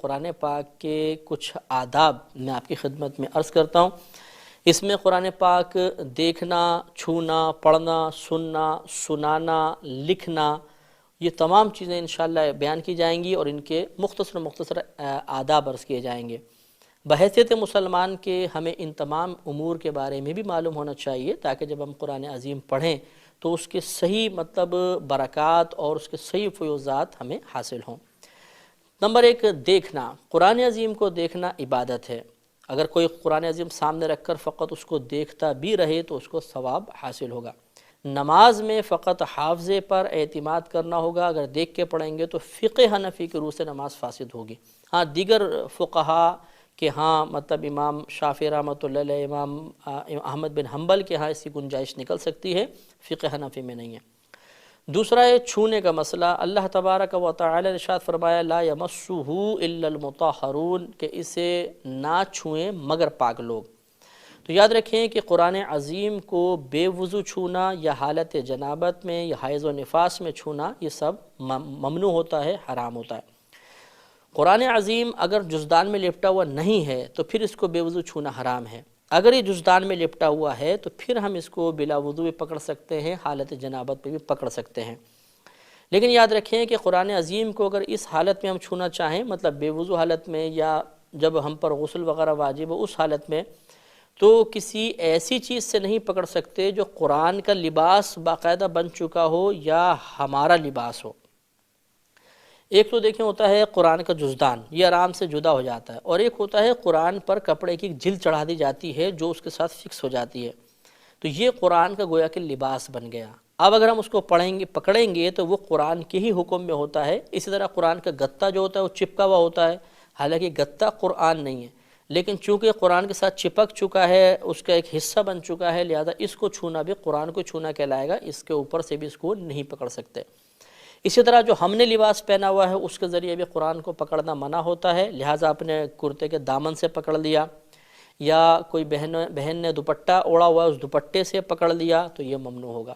قرآن پاک کے کچھ آداب میں آپ کی خدمت میں عرض کرتا ہوں۔ اس میں قرآن پاک دیکھنا، چھونا، پڑھنا، سننا، سنانا، لکھنا، یہ تمام چیزیں انشاءاللہ بیان کی جائیں گی اور ان کے مختصر آداب عرض کیے جائیں گے۔ بحیثیت مسلمان کے ہمیں ان تمام امور کے بارے میں بھی معلوم ہونا چاہیے تاکہ جب ہم قرآن عظیم پڑھیں تو اس کے صحیح برکات اور اس کے صحیح فیوزات ہمیں حاصل ہوں۔ نمبر 1، دیکھنا۔ قرآن عظیم کو دیکھنا عبادت ہے۔ اگر کوئی قرآن عظیم سامنے رکھ کر فقط اس کو دیکھتا بھی رہے تو اس کو ثواب حاصل ہوگا۔ نماز میں فقط حافظے پر اعتماد کرنا ہوگا، اگر دیکھ کے پڑھیں گے تو فقہ حنفی کی روح سے نماز فاسد ہوگی۔ ہاں دیگر فقہا کہ امام شافعی رحمۃ اللہ علیہ، امام احمد بن حنبل کے اس کی گنجائش نکل سکتی ہے، فقہ حنفی میں نہیں ہے۔ دوسرا ہے چھونے کا مسئلہ۔ اللہ تبارک و تعالی نے ارشاد فرمایا لا یمسہ الا المطہرون، کہ اسے نہ چھوئیں مگر پاک لوگ۔ تو یاد رکھیں کہ قرآن عظیم کو بے وضو چھونا یا حالت جنابت میں یا حیض و نفاس میں چھونا یہ سب ممنوع ہوتا ہے، حرام ہوتا ہے۔ قرآن عظیم اگر جزدان میں لپٹا ہوا نہیں ہے تو پھر اس کو بے وضو چھونا حرام ہے۔ اگر یہ جزدان میں لپٹا ہوا ہے تو پھر ہم اس کو بلا وضو بھی پکڑ سکتے ہیں، حالت جنابت پہ بھی پکڑ سکتے ہیں۔ لیکن یاد رکھیں کہ قرآن عظیم کو اگر اس حالت میں ہم چھونا چاہیں، مطلب بے وضو حالت میں یا جب ہم پر غسل وغیرہ واجب ہو اس حالت میں، تو کسی ایسی چیز سے نہیں پکڑ سکتے جو قرآن کا لباس باقاعدہ بن چکا ہو یا ہمارا لباس ہو۔ ایک تو دیکھیں ہوتا ہے قرآن کا جزدان، یہ آرام سے جدا ہو جاتا ہے، اور ایک ہوتا ہے قرآن پر کپڑے کی جلد چڑھا دی جاتی ہے جو اس کے ساتھ فکس ہو جاتی ہے، تو یہ قرآن کا گویا کہ لباس بن گیا۔ اب اگر ہم اس کو پکڑیں گے تو وہ قرآن کے ہی حکم میں ہوتا ہے۔ اسی طرح قرآن کا گتہ جو ہوتا ہے وہ چپکا ہوا ہوتا ہے، حالانکہ گتہ قرآن نہیں ہے، لیکن چونکہ قرآن کے ساتھ چپک چکا ہے، اس کا ایک حصہ بن چکا ہے، لہذا اس کو چھونا بھی قرآن کو چھونا کہلائے گا، اس کے اوپر سے بھی اس کو نہیں پکڑ سکتے۔ اسی طرح جو ہم نے لباس پہنا ہوا ہے اس کے ذریعے بھی قرآن کو پکڑنا منع ہوتا ہے، لہٰذا اپنے کرتے کے دامن سے پکڑ لیا یا کوئی بہن نے دوپٹہ اوڑا ہوا ہے اس دوپٹے سے پکڑ لیا تو یہ ممنوع ہوگا۔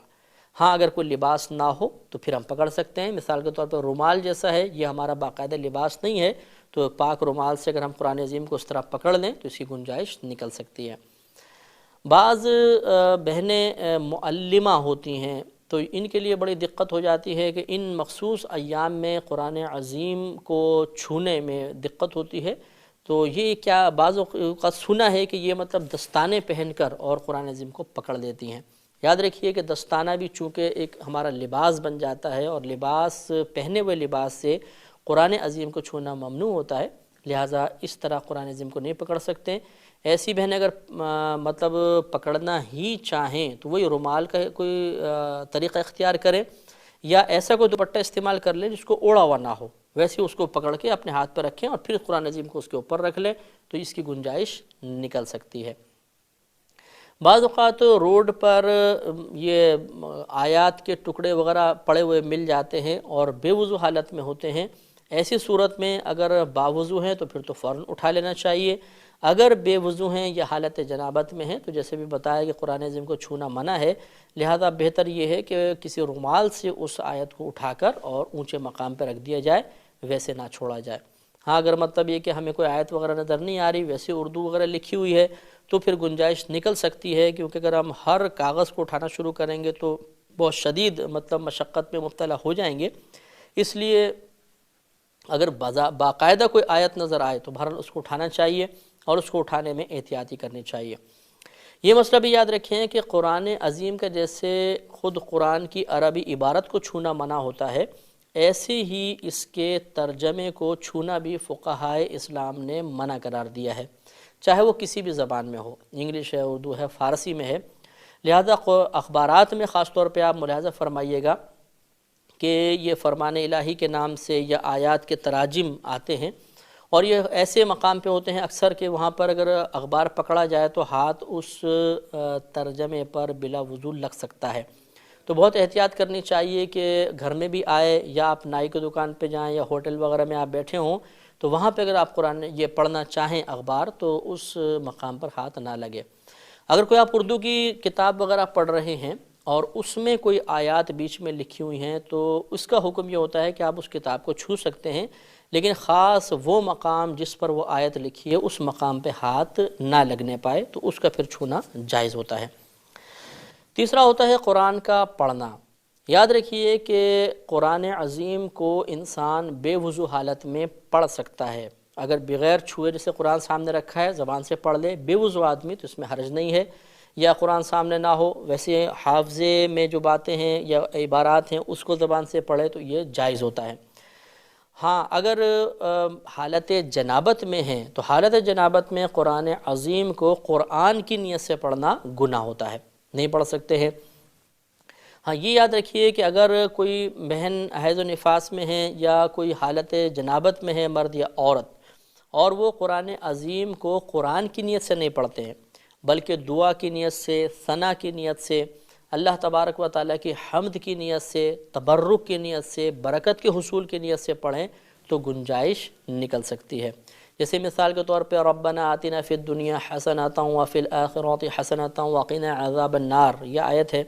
ہاں اگر کوئی لباس نہ ہو تو پھر ہم پکڑ سکتے ہیں، مثال کے طور پر رومال جیسا ہے، یہ ہمارا باقاعدہ لباس نہیں ہے، تو پاک رومال سے اگر ہم قرآن عظیم کو اس طرح پکڑ لیں تو اس کی گنجائش نکل سکتی ہے۔ بعض بہنیں معلمہ ہوتی ہیں تو ان کے لیے بڑی دقت ہو جاتی ہے کہ ان مخصوص ایام میں قرآن عظیم کو چھونے میں دقت ہوتی ہے، تو یہ کیا بعض اوقات سنا ہے کہ یہ مطلب دستانے پہن کر اور قرآن عظیم کو پکڑ لیتی ہیں۔ یاد رکھیے کہ دستانہ بھی چونکہ ایک ہمارا لباس بن جاتا ہے اور لباس پہنے ہوئے لباس سے قرآن عظیم کو چھونا ممنوع ہوتا ہے، لہٰذا اس طرح قرآن عظیم کو نہیں پکڑ سکتے۔ ایسی بہنیں اگر مطلب پکڑنا ہی چاہیں تو وہی رومال کا کوئی طریقہ اختیار کریں یا ایسا کوئی دوپٹہ استعمال کر لیں جس کو اوڑا ہوا نہ ہو، ویسے اس کو پکڑ کے اپنے ہاتھ پہ رکھیں اور پھر قرآن عظیم کو اس کے اوپر رکھ لیں تو اس کی گنجائش نکل سکتی ہے۔ بعض اوقات روڈ پر یہ آیات کے ٹکڑے وغیرہ پڑے ہوئے مل جاتے ہیں اور بے وضو حالت میں ہوتے ہیں، ایسی صورت میں اگر باوضو ہیں تو پھر تو فوراً اٹھا لینا چاہیے۔ اگر بے وضو ہیں یا حالت جنابت میں ہیں تو جیسے بھی بتایا کہ قرآن عظیم کو چھونا منع ہے، لہذا بہتر یہ ہے کہ کسی رومال سے اس آیت کو اٹھا کر اور اونچے مقام پہ رکھ دیا جائے، ویسے نہ چھوڑا جائے۔ ہاں اگر مطلب یہ کہ ہمیں کوئی آیت وغیرہ نظر نہیں آ رہی، ویسے اردو وغیرہ لکھی ہوئی ہے تو پھر گنجائش نکل سکتی ہے، کیونکہ اگر ہم ہر کاغذ کو اٹھانا شروع کریں گے تو بہت شدید مطلب مشقت میں مبتلا ہو جائیں گے۔ اس لیے اگر باقاعدہ کوئی آیت نظر آئے تو بہرحال اس کو اٹھانا چاہیے اور اس کو اٹھانے میں احتیاطی کرنی چاہیے۔ یہ مسئلہ بھی یاد رکھیں کہ قرآن عظیم کا جیسے خود قرآن کی عربی عبارت کو چھونا منع ہوتا ہے، ایسے ہی اس کے ترجمے کو چھونا بھی فقہائے اسلام نے منع قرار دیا ہے، چاہے وہ کسی بھی زبان میں ہو، انگلش ہے، اردو ہے، فارسی میں ہے۔ لہذا اخبارات میں خاص طور پہ آپ ملاحظہ فرمائیے گا کہ یہ فرمان الہی کے نام سے یا آیات کے تراجم آتے ہیں، اور یہ ایسے مقام پہ ہوتے ہیں اکثر کہ وہاں پر اگر اخبار پکڑا جائے تو ہاتھ اس ترجمے پر بلا وضو لگ سکتا ہے، تو بہت احتیاط کرنی چاہیے کہ گھر میں بھی آئے یا آپ نائی کی دکان پہ جائیں یا ہوٹل وغیرہ میں آپ بیٹھے ہوں تو وہاں پہ اگر آپ قرآن یہ پڑھنا چاہیں اخبار تو اس مقام پر ہاتھ نہ لگے۔ اگر کوئی آپ اردو کی کتاب وغیرہ پڑھ رہے ہیں اور اس میں کوئی آیات بیچ میں لکھی ہوئی ہیں تو اس کا حکم یہ ہوتا ہے کہ آپ اس کتاب کو چھو سکتے ہیں، لیکن خاص وہ مقام جس پر وہ آیت لکھی ہے اس مقام پہ ہاتھ نہ لگنے پائے تو اس کا پھر چھونا جائز ہوتا ہے۔ تیسرا ہوتا ہے قرآن کا پڑھنا۔ یاد رکھیے کہ قرآن عظیم کو انسان بے وضو حالت میں پڑھ سکتا ہے، اگر بغیر چھوئے جیسے قرآن سامنے رکھا ہے زبان سے پڑھ لے بے وضو آدمی تو اس میں حرج نہیں ہے، یا قرآن سامنے نہ ہو ویسے حافظے میں جو باتیں ہیں یا عبارات ہیں اس کو زبان سے پڑھے تو یہ جائز ہوتا ہے۔ ہاں اگر حالت جنابت میں ہیں تو حالت جنابت میں قرآن عظیم کو قرآن کی نیت سے پڑھنا گناہ ہوتا ہے، نہیں پڑھ سکتے ہیں۔ ہاں یہ یاد رکھیے کہ اگر کوئی بہن حیض و نفاس میں ہے یا کوئی حالت جنابت میں ہے مرد یا عورت، اور وہ قرآن عظیم کو قرآن کی نیت سے نہیں پڑھتے ہیں بلکہ دعا کی نیت سے، ثنا کی نیت سے، اللہ تبارک و تعالیٰ کی حمد کی نیت سے، تبرک کی نیت سے، برکت کے حصول کی نیت سے پڑھیں تو گنجائش نکل سکتی ہے۔ جیسے مثال کے طور پہ ربنا آتنا فی الدنیا حسنۃ وفی الآخرۃ حسنۃ وقنا عذاب النار یہ آیت ہے،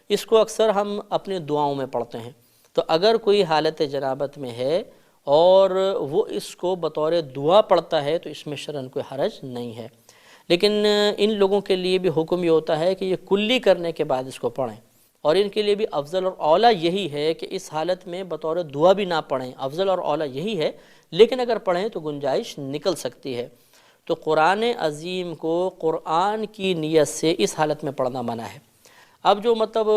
اس کو اکثر ہم اپنی دعاؤں میں پڑھتے ہیں۔ تو اگر کوئی حالت جنابت میں ہے اور وہ اس کو بطور دعا پڑھتا ہے تو اس میں شرعاً کوئی حرج نہیں ہے، لیکن ان لوگوں کے لیے بھی حکم یہ ہوتا ہے کہ یہ کلی کرنے کے بعد اس کو پڑھیں، اور ان کے لیے بھی افضل اور اولیٰ یہی ہے کہ اس حالت میں بطور دعا بھی نہ پڑھیں، افضل اور اولیٰ یہی ہے، لیکن اگر پڑھیں تو گنجائش نکل سکتی ہے۔ تو قرآن عظیم کو قرآن کی نیت سے اس حالت میں پڑھنا منع ہے۔ اب جو مطلب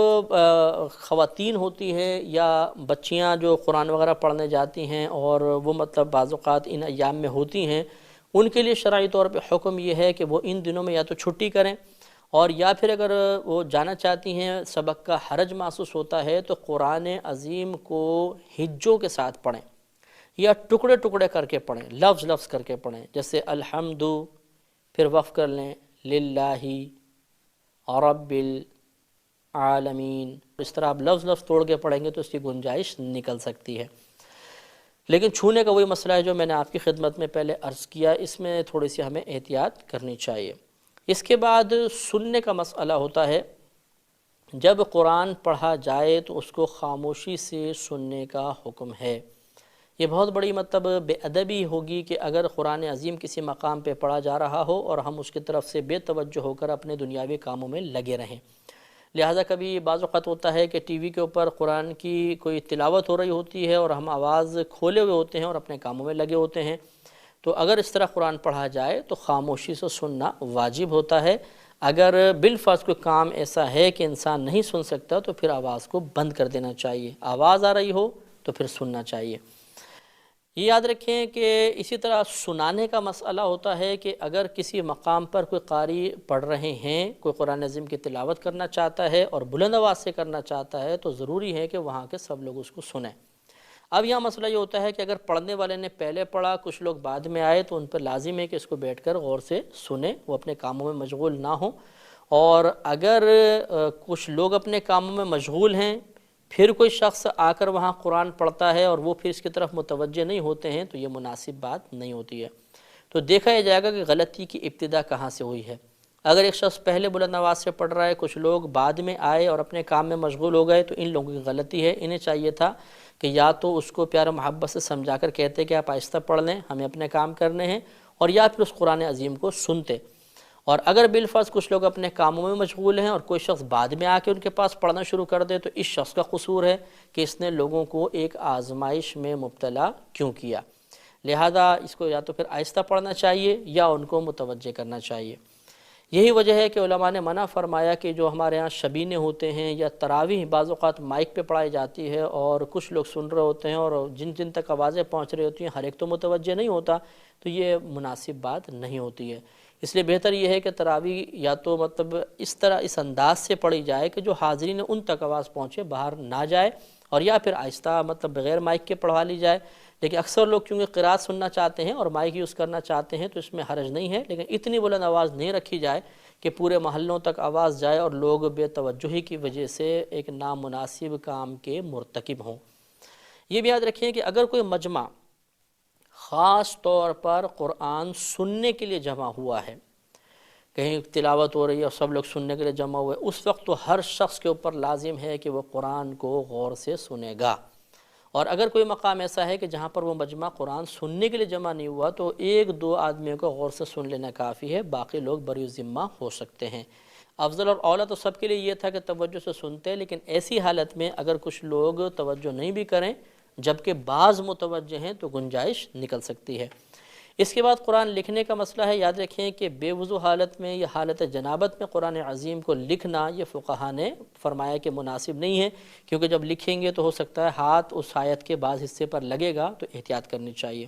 خواتین ہوتی ہیں یا بچیاں جو قرآن وغیرہ پڑھنے جاتی ہیں اور وہ مطلب بعض اوقات ان ایام میں ہوتی ہیں، ان کے لیے شرعی طور پہ حکم یہ ہے کہ وہ ان دنوں میں یا تو چھٹی کریں، اور یا پھر اگر وہ جانا چاہتی ہیں سبق کا حرج محسوس ہوتا ہے تو قرآن عظیم کو ہجوں کے ساتھ پڑھیں یا ٹکڑے ٹکڑے کر کے پڑھیں، لفظ لفظ کر کے پڑھیں، جیسے الحمد پھر وقف کر لیں للہ رب العالمین، اس طرح آپ لفظ لفظ توڑ کے پڑھیں گے تو اس کی گنجائش نکل سکتی ہے۔ لیکن چھونے کا وہی مسئلہ ہے جو میں نے آپ کی خدمت میں پہلے عرض کیا، اس میں تھوڑی سی ہمیں احتیاط کرنی چاہیے۔ اس کے بعد سننے کا مسئلہ ہوتا ہے، جب قرآن پڑھا جائے تو اس کو خاموشی سے سننے کا حکم ہے۔ یہ بہت بڑی مطلب بے ادبی ہوگی کہ اگر قرآن عظیم کسی مقام پہ پڑھا جا رہا ہو اور ہم اس کی طرف سے بے توجہ ہو کر اپنے دنیاوی کاموں میں لگے رہیں۔ لہٰذا کبھی بعض اوقات ہوتا ہے کہ ٹی وی کے اوپر قرآن کی کوئی تلاوت ہو رہی ہوتی ہے اور ہم آواز کھولے ہوئے ہوتے ہیں اور اپنے کاموں میں لگے ہوتے ہیں، تو اگر اس طرح قرآن پڑھا جائے تو خاموشی سے سننا واجب ہوتا ہے۔ اگر بالفرض کوئی کام ایسا ہے کہ انسان نہیں سن سکتا تو پھر آواز کو بند کر دینا چاہیے، آواز آ رہی ہو تو پھر سننا چاہیے۔ یہ یاد رکھیں کہ اسی طرح سنانے کا مسئلہ ہوتا ہے کہ اگر کسی مقام پر کوئی قاری پڑھ رہے ہیں، کوئی قرآن عظیم کی تلاوت کرنا چاہتا ہے اور بلند آواز سے کرنا چاہتا ہے تو ضروری ہے کہ وہاں کے سب لوگ اس کو سنیں۔ اب یہاں مسئلہ یہ ہوتا ہے کہ اگر پڑھنے والے نے پہلے پڑھا، کچھ لوگ بعد میں آئے، تو ان پر لازم ہے کہ اس کو بیٹھ کر غور سے سنیں، وہ اپنے کاموں میں مشغول نہ ہوں۔ اور اگر کچھ لوگ اپنے کاموں میں مشغول ہیں، پھر کوئی شخص آ کر وہاں قرآن پڑھتا ہے اور وہ پھر اس کی طرف متوجہ نہیں ہوتے ہیں تو یہ مناسب بات نہیں ہوتی ہے۔ تو دیکھا یہ جائے گا کہ غلطی کی ابتدا کہاں سے ہوئی ہے۔ اگر ایک شخص پہلے بلند آواز سے پڑھ رہا ہے، کچھ لوگ بعد میں آئے اور اپنے کام میں مشغول ہو گئے، تو ان لوگوں کی غلطی ہے۔ انہیں چاہیے تھا کہ یا تو اس کو پیار و محبت سے سمجھا کر کہتے کہ آپ آہستہ پڑھ لیں، ہمیں اپنے کام کرنے ہیں، اور یا پھر اس قرآن عظیم کو سنتے۔ اور اگر بالفرض کچھ لوگ اپنے کاموں میں مشغول ہیں اور کوئی شخص بعد میں آ کے ان کے پاس پڑھنا شروع کر دے تو اس شخص کا قصور ہے کہ اس نے لوگوں کو ایک آزمائش میں مبتلا کیوں کیا۔ لہذا اس کو یا تو پھر آہستہ پڑھنا چاہیے یا ان کو متوجہ کرنا چاہیے۔ یہی وجہ ہے کہ علماء نے منع فرمایا کہ جو ہمارے ہاں شبینے ہوتے ہیں یا تراویح بعض اوقات مائک پہ پڑھائی جاتی ہے اور کچھ لوگ سن رہے ہوتے ہیں اور جن جن تک آوازیں پہنچ رہی ہوتی ہیں ہر ایک تو متوجہ نہیں ہوتا، تو یہ مناسب بات نہیں ہوتی ہے۔ اس لیے بہتر یہ ہے کہ تراویح یا تو مطلب اس طرح اس انداز سے پڑھی جائے کہ جو حاضرین ان تک آواز پہنچے، باہر نہ جائے، اور یا پھر آہستہ مطلب بغیر مائک کے پڑھوا لی جائے۔ لیکن اکثر لوگ کیونکہ قرات سننا چاہتے ہیں اور مائک یوز کرنا چاہتے ہیں تو اس میں حرج نہیں ہے، لیکن اتنی بلند آواز نہیں رکھی جائے کہ پورے محلوں تک آواز جائے اور لوگ بے توجہی کی وجہ سے ایک نامناسب کام کے مرتکب ہوں۔ یہ بھی یاد رکھیں کہ اگر کوئی مجمع خاص طور پر قرآن سننے کے لیے جمع ہوا ہے، کہیں تلاوت ہو رہی ہے اور سب لوگ سننے کے لیے جمع ہوئے، اس وقت تو ہر شخص کے اوپر لازم ہے کہ وہ قرآن کو غور سے سنے گا، اور اگر کوئی مقام ایسا ہے کہ جہاں پر وہ مجمع قرآن سننے کے لیے جمع نہیں ہوا تو ایک دو آدمیوں کو غور سے سن لینا کافی ہے، باقی لوگ بری ذمہ ہو سکتے ہیں۔ افضل اور اولیٰ تو سب کے لیے یہ تھا کہ توجہ سے سنتے، لیکن ایسی حالت میں اگر کچھ لوگ توجہ نہیں بھی کریں جبکہ بعض متوجہ ہیں تو گنجائش نکل سکتی ہے۔ اس کے بعد قرآن لکھنے کا مسئلہ ہے۔ یاد رکھیں کہ بے وضو حالت میں یا حالت جنابت میں قرآن عظیم کو لکھنا یہ فقہا نے فرمایا کہ مناسب نہیں ہے، کیونکہ جب لکھیں گے تو ہو سکتا ہے ہاتھ اس آیت کے بعض حصے پر لگے گا، تو احتیاط کرنی چاہیے۔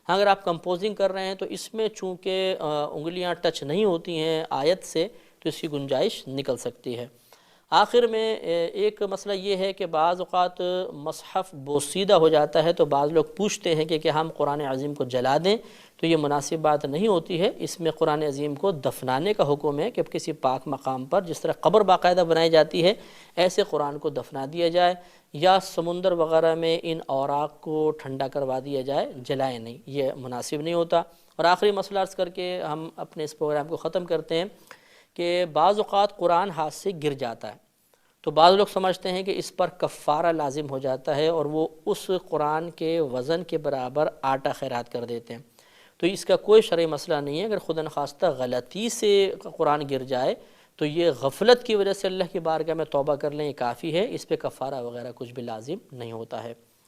ہاں اگر آپ کمپوزنگ کر رہے ہیں تو اس میں چونکہ انگلیاں ٹچ نہیں ہوتی ہیں آیت سے، تو اس کی گنجائش نکل سکتی ہے۔ آخر میں ایک مسئلہ یہ ہے کہ بعض اوقات مصحف بوسیدہ ہو جاتا ہے، تو بعض لوگ پوچھتے ہیں کہ ہم قرآن عظیم کو جلا دیں، تو یہ مناسب بات نہیں ہوتی ہے۔ اس میں قرآن عظیم کو دفنانے کا حکم ہے کہ کسی پاک مقام پر جس طرح قبر باقاعدہ بنائی جاتی ہے ایسے قرآن کو دفنا دیا جائے، یا سمندر وغیرہ میں ان اوراق کو ٹھنڈا کروا دیا جائے، جلائے نہیں، یہ مناسب نہیں ہوتا۔ اور آخری مسئلہ عرض کر کے ہم اپنے اس پروگرام کو ختم کرتے ہیں کہ بعض اوقات قرآن ہاتھ سے گر جاتا ہے، تو بعض لوگ سمجھتے ہیں کہ اس پر کفارہ لازم ہو جاتا ہے اور وہ اس قرآن کے وزن کے برابر آٹا خیرات کر دیتے ہیں۔ تو اس کا کوئی شرعی مسئلہ نہیں ہے۔ اگر خدا نخواستہ غلطی سے قرآن گر جائے تو یہ غفلت کی وجہ سے اللہ کی بارگاہ میں توبہ کر لیں، یہ کافی ہے، اس پہ کفارہ وغیرہ کچھ بھی لازم نہیں ہوتا ہے۔